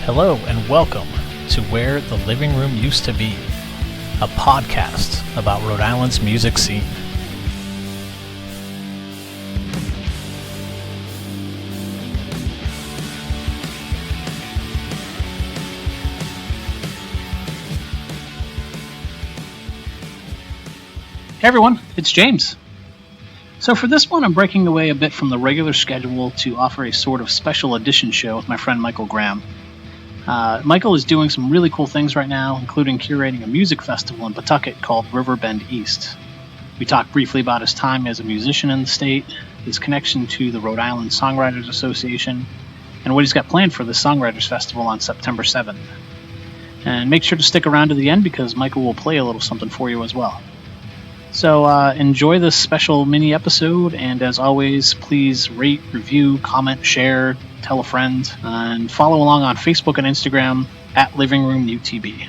Hello and welcome to Where the Living Room Used to Be, a podcast about Rhode Island's music scene. Hey everyone, it's James. So for this one, I'm breaking away a bit from the regular schedule to offer a sort of special edition show with my friend Michael Graham. Michael is doing some really cool things right now, including curating a music festival in Pawtucket called Riverbend East. We talked briefly about his time as a musician in the state, his connection to the Rhode Island Songwriters Association, and what he's got planned for the Songwriters Festival on September 7th. And make sure to stick around to the end because Michael will play a little something for you as well. So enjoy this special mini episode, and as always, please rate, review, comment, share, tell a friend, and follow along on Facebook and Instagram at Living Room UTB.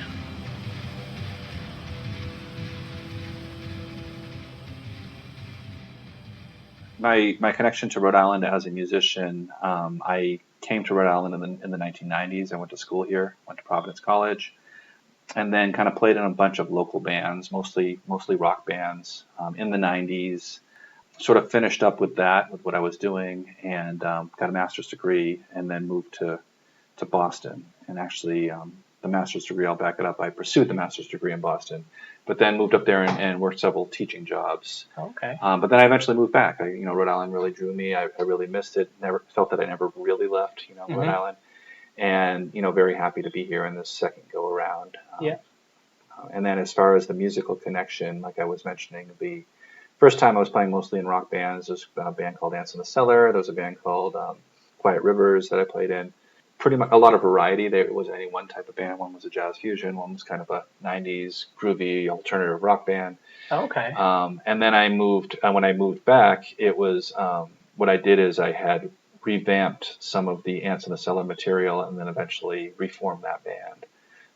My connection to Rhode Island as a musician, I came to Rhode Island in the 1990s. I went to school here, went to Providence College, and then kind of played in a bunch of local bands, mostly rock bands in the 90s. Sort of finished up with that, with what I was doing, and got a master's degree, and then moved to Boston. And actually, the master's degree, I'll back it up, I pursued the master's degree in Boston, but then moved up there and worked several teaching jobs. Okay. But then I eventually moved back. Rhode Island really drew me. I really missed it. Never felt that I never really left, Rhode Island. And, very happy to be here in this second go around. And then as far as the musical connection, like I was mentioning, the first time I was playing mostly in rock bands. There's a band called Dance in the Cellar. There was a band called Quiet Rivers that I played in. Pretty much a lot of variety. There wasn't any one type of band. One was a jazz fusion. One was kind of a 90s groovy alternative rock band. Okay. And then I moved, when I moved back, it was, what I did is I had revamped some of the Ants in the Cellar material and then eventually reformed that band.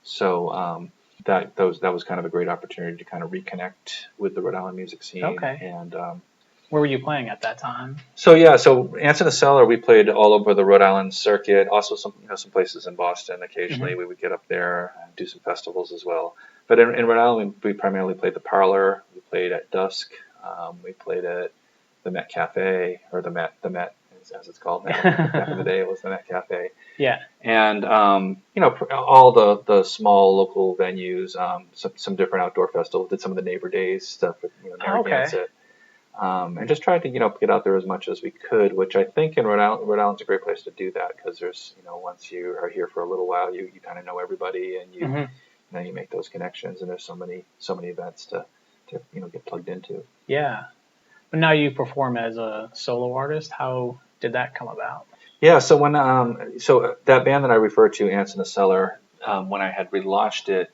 So that was kind of a great opportunity to kind of reconnect with the Rhode Island music scene. Okay. And where were you playing at that time? So Ants in the Cellar, we played all over the Rhode Island circuit. Also some places in Boston. Occasionally we would get up there and do some festivals as well. But in Rhode Island, we primarily played the Parlor. We played at Dusk. We played at the Met Cafe, or the Met, as it's called now. Back in the day, it was the Met Cafe. Yeah. And, all the small local venues, some different outdoor festivals, did some of the Neighbor Days stuff with, Narragansett. And just tried to, get out there as much as we could, which I think in Rhode Island's a great place to do that because there's, once you are here for a little while, you kind of know everybody and you make those connections, and there's so many events to get plugged into. Yeah. But now you perform as a solo artist. How did that come about? Yeah, so when that band that I referred to, Ants in the Cellar, when I had relaunched it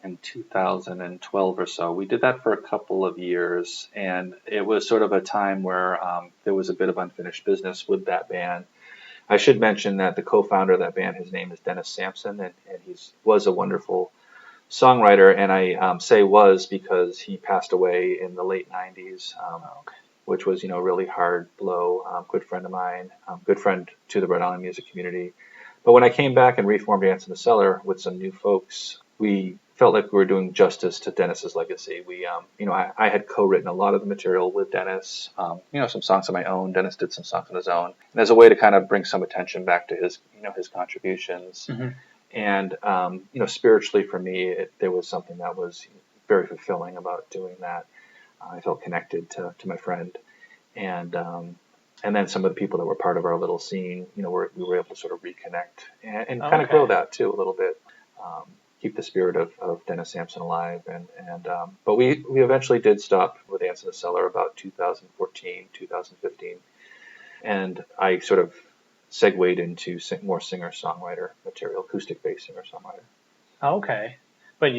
in 2012 or so, we did that for a couple of years, and it was sort of a time where there was a bit of unfinished business with that band. I should mention that the co-founder of that band, his name is Dennis Sampson, and he was a wonderful songwriter, and I say was because he passed away in the late 90s. Which was, a really hard blow. Good friend of mine, good friend to the Rhode Island music community. But when I came back and reformed Ants in the Cellar with some new folks, we felt like we were doing justice to Dennis's legacy. We, I had co-written a lot of the material with Dennis, some songs of my own. Dennis did some songs on his own. And as a way to kind of bring some attention back to his contributions. And, spiritually for me, there was something that was very fulfilling about doing that. I felt connected to my friend, and then some of the people that were part of our little scene, we were able to sort of reconnect and kind of grow that too a little bit, keep the spirit of Dennis Sampson alive, but we eventually did stop with Ants in the Cellar about 2014, 2015, and I sort of segued into more singer-songwriter material, acoustic-based singer-songwriter. Okay, but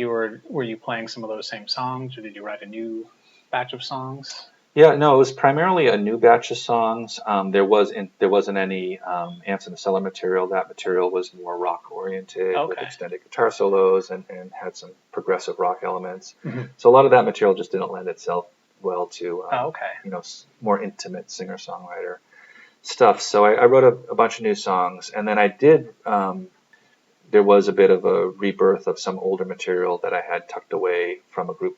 were you playing some of those same songs, or did you write a new batch of songs? Yeah, no, it was primarily a new batch of songs. There wasn't any Ants in the Cellar material. That material was more rock oriented with extended guitar solos and had some progressive rock elements. So a lot of that material just didn't lend itself well to more intimate singer-songwriter stuff. So I wrote a bunch of new songs, and then I did there was a bit of a rebirth of some older material that I had tucked away from a group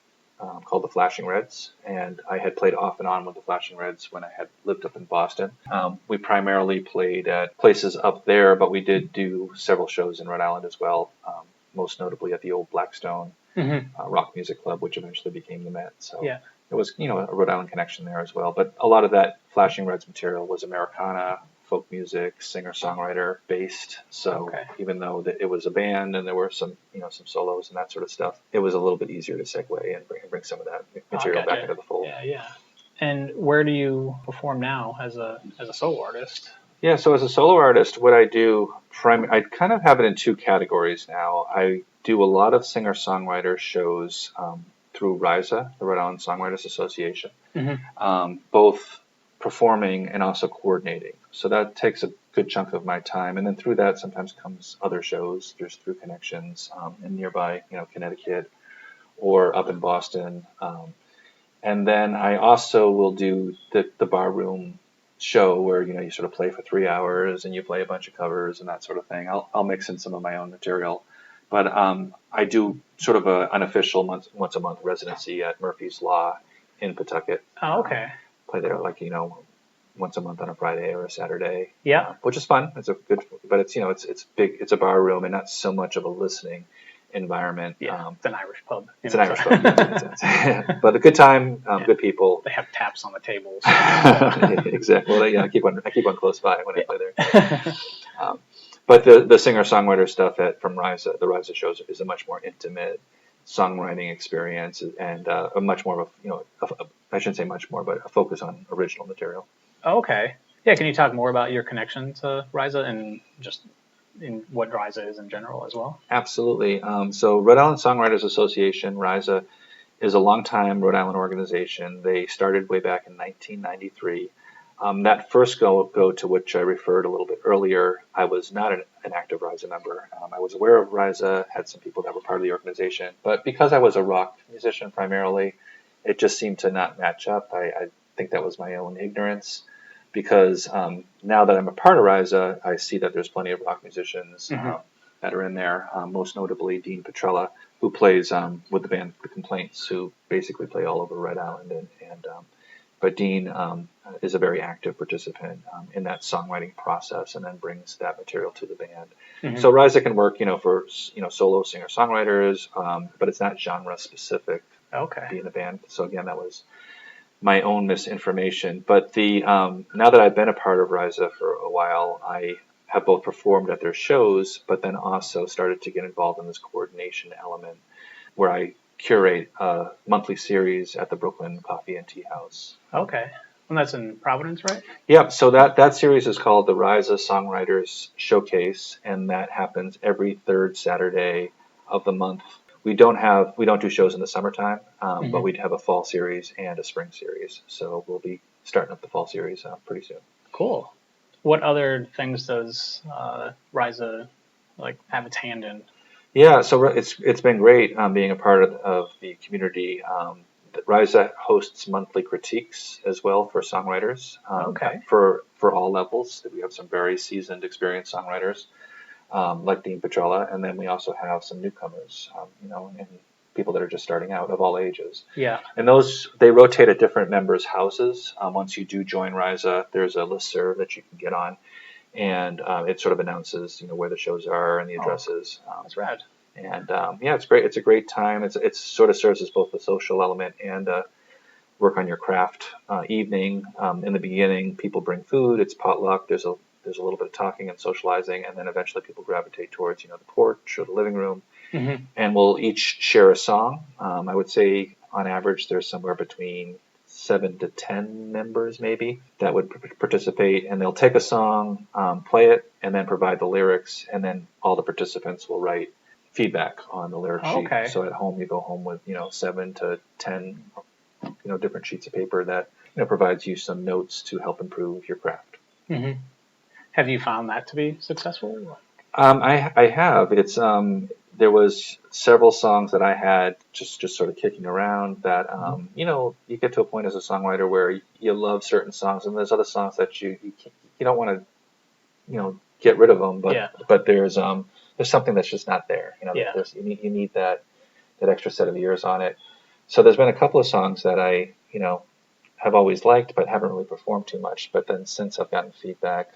called the Flashing Reds, and I had played off and on with the Flashing Reds when I had lived up in Boston. We primarily played at places up there, but we did do several shows in Rhode Island as well, most notably at the old Blackstone Rock Music Club, which eventually became the Met. So Yeah. it was, a Rhode Island connection there as well. But a lot of that Flashing Reds material was Americana, folk music, singer-songwriter based. So even though it was a band and there were some, some solos and that sort of stuff, it was a little bit easier to segue and bring some of that material back into the fold. Yeah. And where do you perform now as a solo artist? Yeah, so as a solo artist, what I do, I kind of have it in two categories now. I do a lot of singer-songwriter shows through Raisa, the Rhode Island Songwriters Association, both performing and also coordinating. So that takes a good chunk of my time. And then through that sometimes comes other shows. There's through connections in nearby, Connecticut or up in Boston. And then I also will do the bar room show where, you sort of play for 3 hours and you play a bunch of covers and that sort of thing. I'll mix in some of my own material. But I do sort of an unofficial once a month residency at Murphy's Law in Pawtucket. Oh, okay. Play there once a month on a Friday or a Saturday. Yeah. Which is fun. It's a good, but it's it's big. It's a bar room and not so much of a listening environment. Yeah. It's an Irish pub. It's an Irish pub. But a good time, good people. They have taps on the tables. Exactly. Well, I keep one close by when I play there. But the singer-songwriter stuff from Raisa, the Raisa shows, is a much more intimate songwriting experience and a much more of I shouldn't say much more, but a focus on original material. Okay. Yeah, can you talk more about your connection to Raisa and just in what Raisa is in general as well? Absolutely. So Rhode Island Songwriters Association, Raisa, is a longtime Rhode Island organization. They started way back in 1993. That first go to which I referred a little bit earlier, I was not an active Raisa member. I was aware of Raisa, had some people that were part of the organization, but because I was a rock musician primarily, it just seemed to not match up. I think that was my own ignorance, because now that I'm a part of Raisa, I see that there's plenty of rock musicians that are in there, most notably Dean Petrella, who plays with the band The Complaints, who basically play all over Rhode Island. But Dean is a very active participant in that songwriting process, and then brings that material to the band. So Raisa can work, for solo singer-songwriters, but it's not genre specific. Okay. Being a band. So again, that was my own misinformation. But now that I've been a part of Raisa for a while, I have both performed at their shows, but then also started to get involved in this coordination element, where I curate a monthly series at the Brooklyn Coffee and Tea House. Okay. And that's in Providence, right? Yeah, so that series is called the Raisa Songwriters Showcase, and that happens every third Saturday of the month. We don't do shows in the summertime, but we'd have a fall series and a spring series. So we'll be starting up the fall series pretty soon. Cool. What other things does Raisa have its hand in? Yeah, so it's been great being a part of the community. Raisa hosts monthly critiques as well for songwriters. For all levels. We have some very seasoned, experienced songwriters, like Dean Petrella, and then we also have some newcomers, and people that are just starting out of all ages. Yeah. And they rotate at different members' houses. Once you do join Raisa, there's a listserv that you can get on, and it sort of announces, where the shows are and the addresses. That's rad. And it's great. It's a great time. It sort of serves as both a social element and work on your craft evening. In the beginning, people bring food. It's potluck. There's a little bit of talking and socializing, and then eventually people gravitate towards the porch or the living room, and we'll each share a song. I would say on average there's somewhere between 7 to 10 members maybe that would participate, and they'll take a song, play it, and then provide the lyrics, and then all the participants will write feedback on the lyric sheet. Okay. So at home you go home with 7 to 10 different sheets of paper that provides you some notes to help improve your craft. Have you found that to be successful? I have. It's there was several songs that I had just sort of kicking around that you get to a point as a songwriter where you love certain songs, and there's other songs that you don't want to get rid of them, but there's there's something that's just not there. Yeah. You need that extra set of ears on it. So there's been a couple of songs that I have always liked but haven't really performed too much. But then since I've gotten feedback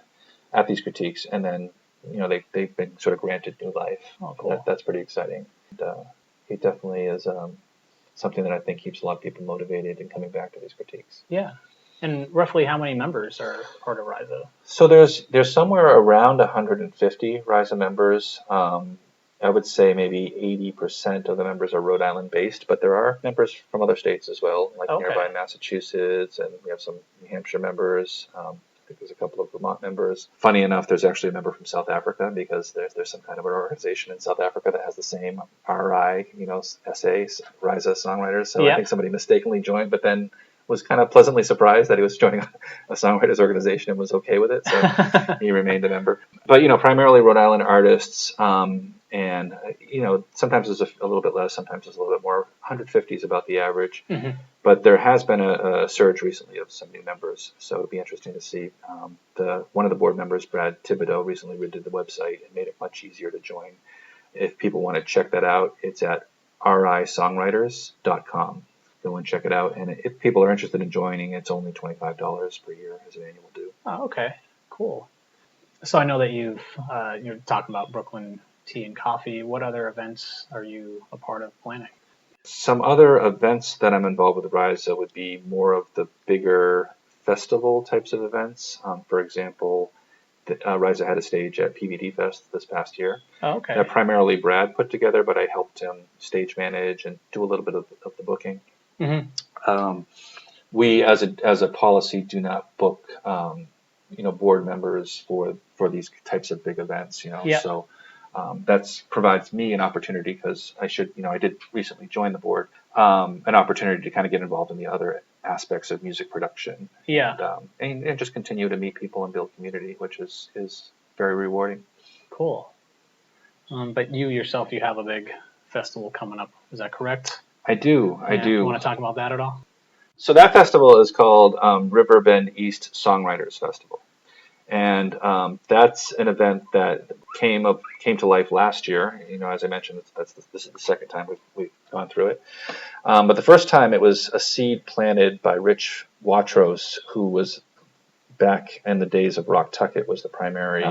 at these critiques, and then they've been sort of granted new life. Oh, cool. That's pretty exciting. And, he definitely is something that I think keeps a lot of people motivated and coming back to these critiques. Yeah. And roughly how many members are part of Raisa? So there's somewhere around 150 Raisa members. I would say maybe 80% of the members are Rhode Island based, but there are members from other states as well, like nearby Massachusetts, and we have some New Hampshire members. I think there's a couple of Vermont members. Funny enough, there's actually a member from South Africa, because there's some kind of an organization in South Africa that has the same RI, SA, Raisa Songwriters. So I think somebody mistakenly joined, but then was kind of pleasantly surprised that he was joining a songwriters organization and was okay with it. So he remained a member. But, primarily Rhode Island artists. And, sometimes it's a little bit less, sometimes it's a little bit more. 150 is about the average. Mm-hmm. But there has been a surge recently of some new members. So it'd be interesting to see. One of the board members, Brad Thibodeau, recently redid the website and made it much easier to join. If people want to check that out, it's at risongwriters.com. Go and check it out. And if people are interested in joining, it's only $25 per year as an annual due. Oh, okay. Cool. So I know that you're talking about Brooklyn Tea and Coffee. What other events are you a part of planning? Some other events that I'm involved with Raisa would be more of the bigger festival types of events. For example, Raisa had a stage at PVD Fest this past year. Oh, okay. That primarily Brad put together, but I helped him stage manage and do a little bit of the booking. Mm-hmm. We, as a policy, do not book, board members for these types of big events. So that provides me an opportunity, because I did recently join the board, an opportunity to kind of get involved in the other aspects of music production. Yeah. And just continue to meet people and build community, which is very rewarding. Cool. But you yourself, you have a big festival coming up. Is that correct? I do. You want to talk about that at all? So that festival is called Riverbend East Songwriters Festival. And that's an event that came to life last year. As I mentioned, this is the second time we've gone through it. But the first time it was a seed planted by Rich Watros, who was back in the days of Pawtucket, was the primary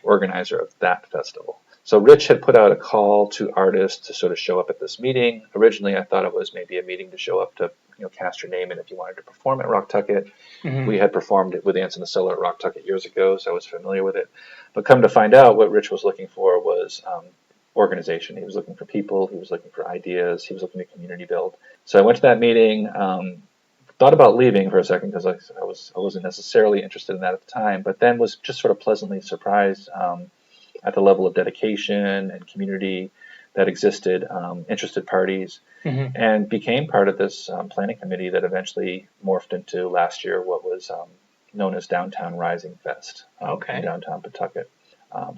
organizer of that festival. So Rich had put out a call to artists to sort of show up at this meeting. Originally, I thought it was maybe a meeting to show up to cast your name in if you wanted to perform at Pawtucket. Mm-hmm. We had performed it with Ants in the Cellar at Pawtucket years ago, so I was familiar with it. But come to find out, what Rich was looking for was organization. He was looking for people. He was looking for ideas. He was looking to community build. So I went to that meeting. Thought about leaving for a second, because I wasn't necessarily interested in that at the time, but then was just sort of pleasantly surprised at the level of dedication and community that existed, interested parties, mm-hmm. and became part of this planning committee that eventually morphed into last year what was known as Downtown Rising Fest in downtown Pawtucket.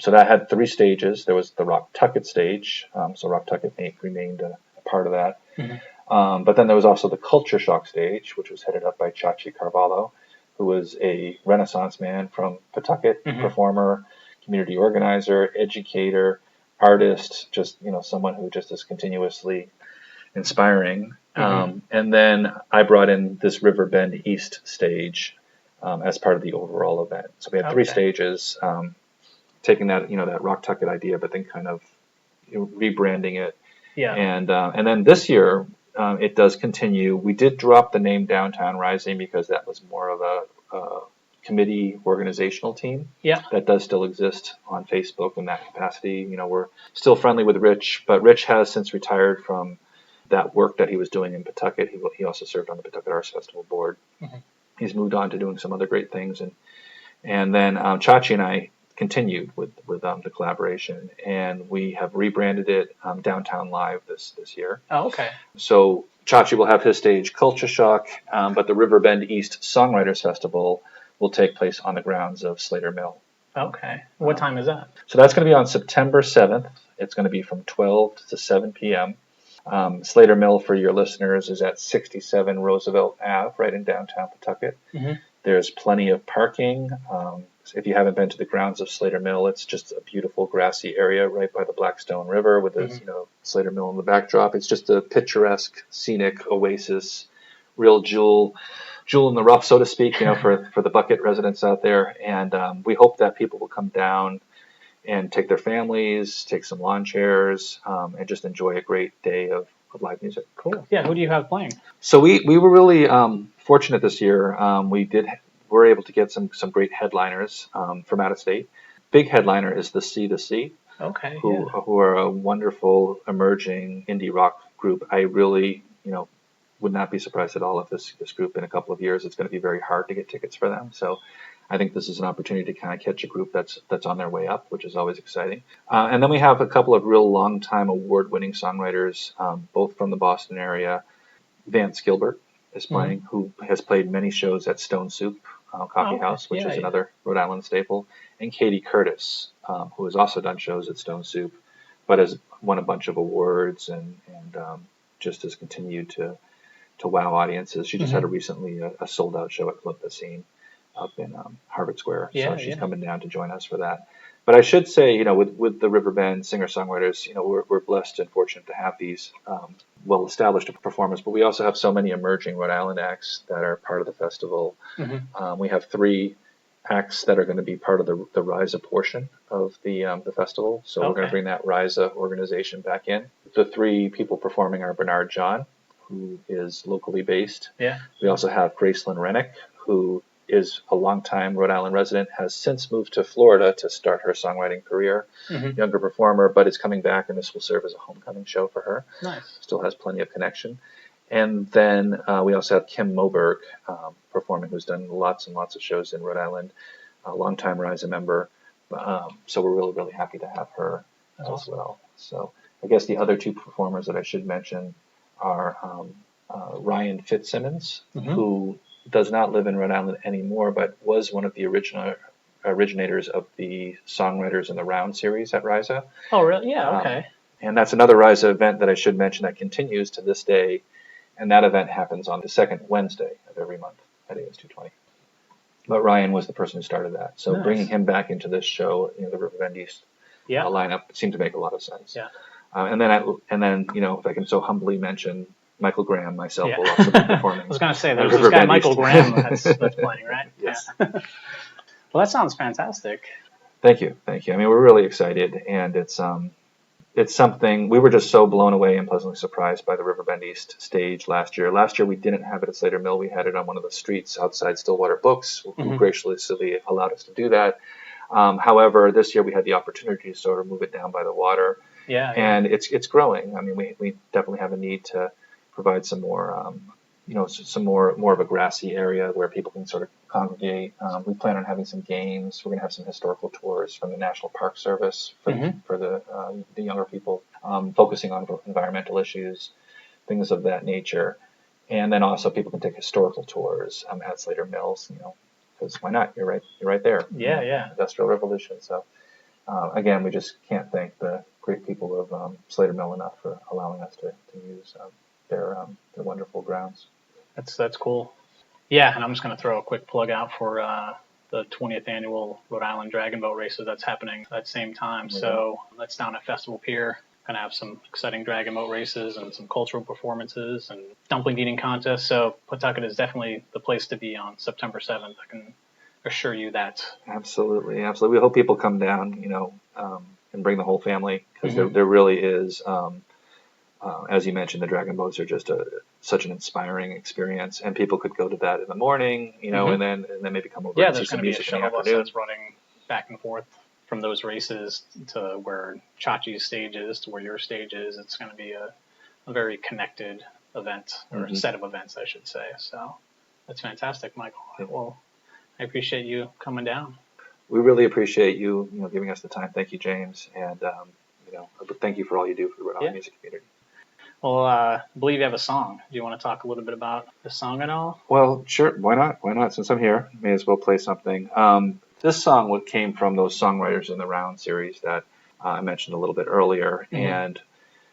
So that had 3 stages. There was the Pawtucket stage, so Pawtucket remained a part of that. Mm-hmm. But then there was also the Culture Shock stage, which was headed up by Chachi Carvalho, who was a Renaissance man from Pawtucket, mm-hmm. performer, community organizer, educator, artist, just someone who just is continuously inspiring. Mm-hmm. And then I brought in this Riverbend East stage as part of the overall event. So we had 3 stages, taking that that Pawtucket idea, but then kind of rebranding it. Yeah. And then this year it does continue. We did drop the name Downtown Rising because that was more of a committee organizational team. Yeah. That does still exist on Facebook in that capacity. We're still friendly with Rich, but Rich has since retired from that work that he was doing in Pawtucket. He also served on the Pawtucket Arts Festival board. Mm-hmm. He's moved on to doing some other great things, and then Chachi and I continued with the collaboration, and we have rebranded it Downtown Live this year. Oh, okay. So Chachi will have his stage Culture Shock, but the Riverbend East Songwriters Festival will take place on the grounds of Slater Mill. Okay. What time is that? So that's going to be on September 7th. It's going to be from 12 to 7 p.m. Slater Mill, for your listeners, is at 67 Roosevelt Ave, right in downtown Pawtucket. Mm-hmm. There's plenty of parking. if you haven't been to the grounds of Slater Mill, it's just a beautiful grassy area right by the Blackstone River with the Slater Mill in the backdrop. It's just a picturesque, scenic oasis, real jewel in the rough, so to speak, for the Bucket residents out there. And we hope that people will come down and take their families, take some lawn chairs, and just enjoy a great day of live music. Cool. Yeah, who do you have playing? So we were really fortunate this year. We were able to get some great headliners from out of state. Big headliner is the C2C, okay, who are a wonderful emerging indie rock group. I really, would not be surprised at all if this group in a couple of years, it's going to be very hard to get tickets for them. So I think this is an opportunity to kind of catch a group that's on their way up, which is always exciting. And then we have a couple of real long-time award-winning songwriters, both from the Boston area. Vance Gilbert is playing, who has played many shows at Stone Soup Coffee House, which is another Rhode Island staple. And Katie Curtis, who has also done shows at Stone Soup, but has won a bunch of awards and just has continued to wow audiences. She just had recently a sold-out show at Club Bassine up in Harvard Square. So she's coming down to join us for that. But I should say, with the Riverbend singer-songwriters, we're blessed and fortunate to have these well-established performers, but we also have so many emerging Rhode Island acts that are part of the festival. We have 3 acts that are going to be part of the Raisa portion of the festival. So we're going to bring that Raisa organization back in. The 3 people performing are Bernard John, who is locally based. Yeah. We also have Gracelyn Rennick, who is a longtime Rhode Island resident, has since moved to Florida to start her songwriting career. Younger performer, but is coming back, and this will serve as a homecoming show for her. Nice. Still has plenty of connection. And then we also have Kim Moberg performing, who's done lots and lots of shows in Rhode Island, a longtime Raisa member. So we're really, really happy to have her as well. So I guess the other 2 performers that I should mention are Ryan Fitzsimmons, who does not live in Rhode Island anymore, but was one of the originators of the Songwriters in the Round series at Raisa. Oh, really? Yeah, okay. And that's another Raisa event that I should mention that continues to this day, and that event happens on the second Wednesday of every month. I think it's 2/20. But Ryan was the person who started that. So bringing him back into this show, the Riverbend East lineup seemed to make a lot of sense. Yeah. And then if I can so humbly mention Michael Graham, myself, will also be performing. I was going to say, there's this guy Michael Graham that's playing, right? Yes. Yeah. Well, that sounds fantastic. Thank you. I mean, we're really excited, and it's something, we were just so blown away and pleasantly surprised by the Riverbend East stage last year. Last year we didn't have it at Slater Mill. We had it on one of the streets outside Stillwater Books, who graciously allowed us to do that. However, this year we had the opportunity to sort of move it down by the water. Yeah. And it's growing. I mean, we definitely have a need to provide some more, some more of a grassy area where people can sort of congregate. We plan on having some games. We're going to have some historical tours from the National Park Service for the younger people, focusing on environmental issues, things of that nature. And then also people can take historical tours at Slater Mills, because why not? You're right there. Yeah. Industrial Revolution. So again, we just can't thank the great people of Slater Mill enough for allowing us to use their wonderful grounds. That's cool. Yeah, and I'm just going to throw a quick plug out for the 20th annual Rhode Island Dragon Boat Races that's happening at that same time. So that's down at Festival Pier. Going to have some exciting dragon boat races and some cultural performances and dumpling eating contests. So Pawtucket is definitely the place to be on September 7th. I can assure you that. Absolutely. We hope people come down, and bring the whole family, because there really is, as you mentioned, the dragon boats are just such an inspiring experience, and people could go to that in the morning, and then maybe come over and see some music in the afternoon. There's going to be a shuttle bus that's running back and forth from those races to where Chachi's stage is, to where your stage is. It's going to be a very connected event, or a set of events, I should say. So that's fantastic, Michael. Well, I appreciate you coming down. We really appreciate you, giving us the time. Thank you, James, and thank you for all you do for the Rhode Island music community. Well, I believe you have a song. Do you want to talk a little bit about the song at all? Well, sure. Why not? Since I'm here, may as well play something. This song came from those Songwriters in the Round series that I mentioned a little bit earlier. And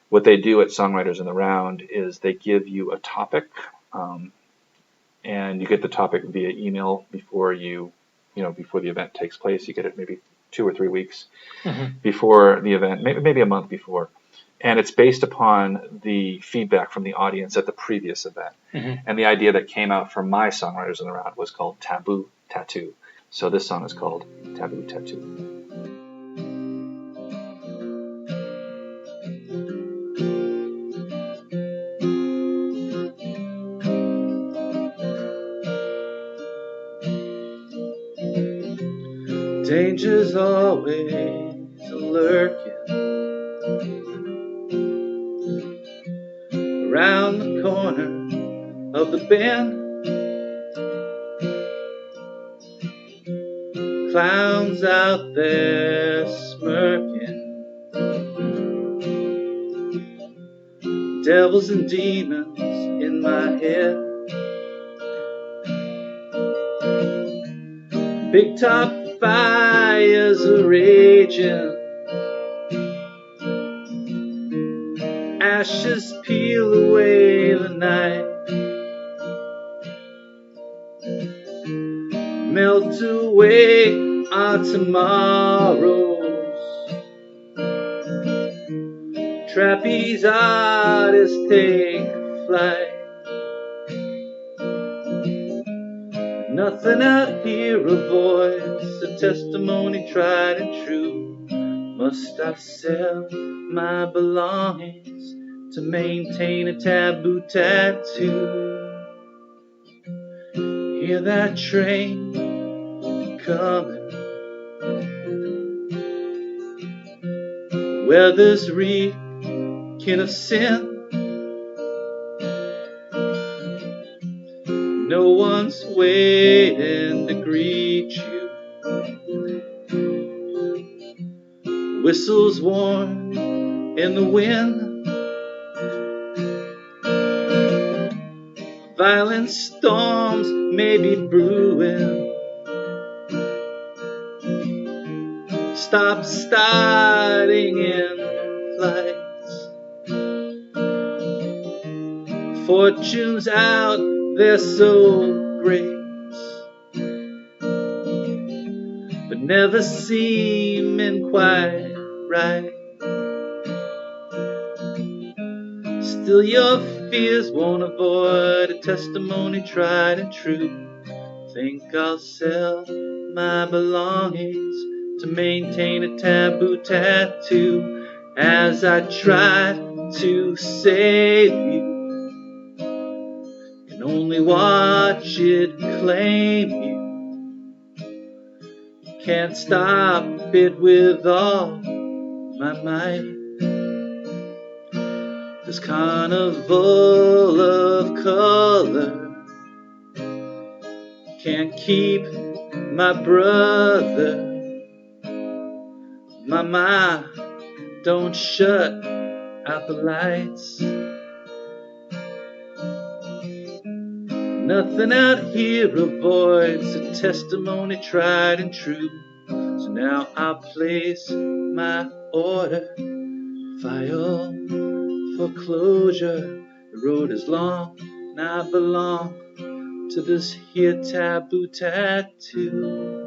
what they do at Songwriters in the Round is they give you a topic, and you get the topic via email before you before the event takes place. You get it maybe 2 or 3 weeks before the event, maybe a month before. And it's based upon the feedback from the audience at the previous event. And the idea that came out from my songwriters in the round was called Taboo Tattoo. So this song is called Taboo Tattoo. Danger's always lurking around the corner of the bend. Clowns out there smirking, devils and demons in my head. Big top fires are raging, ashes peel away the night, melt away our tomorrows. Trapeze artists take flight. Nothing out here avoids a testimony tried and true. Must I sell my belongings to maintain a taboo tattoo? Hear that train coming, weather's reeking of sin. No one's waiting to greet you. Whistles warm in the wind. Violent storms may be brewing. Stop starting in flights. Fortune's out, they're so great, but never seeming quite right. Still your fears won't avoid a testimony tried and true. Think I'll sell my belongings to maintain a taboo tattoo. As I try to save you, can only watch it claim you. Can't stop it with all my might. This carnival of color can't keep my brother. Mama, don't shut out the lights. Nothing out here avoids a testimony tried and true. So now I'll place my order, file for closure. The road is long and I belong to this here taboo tattoo.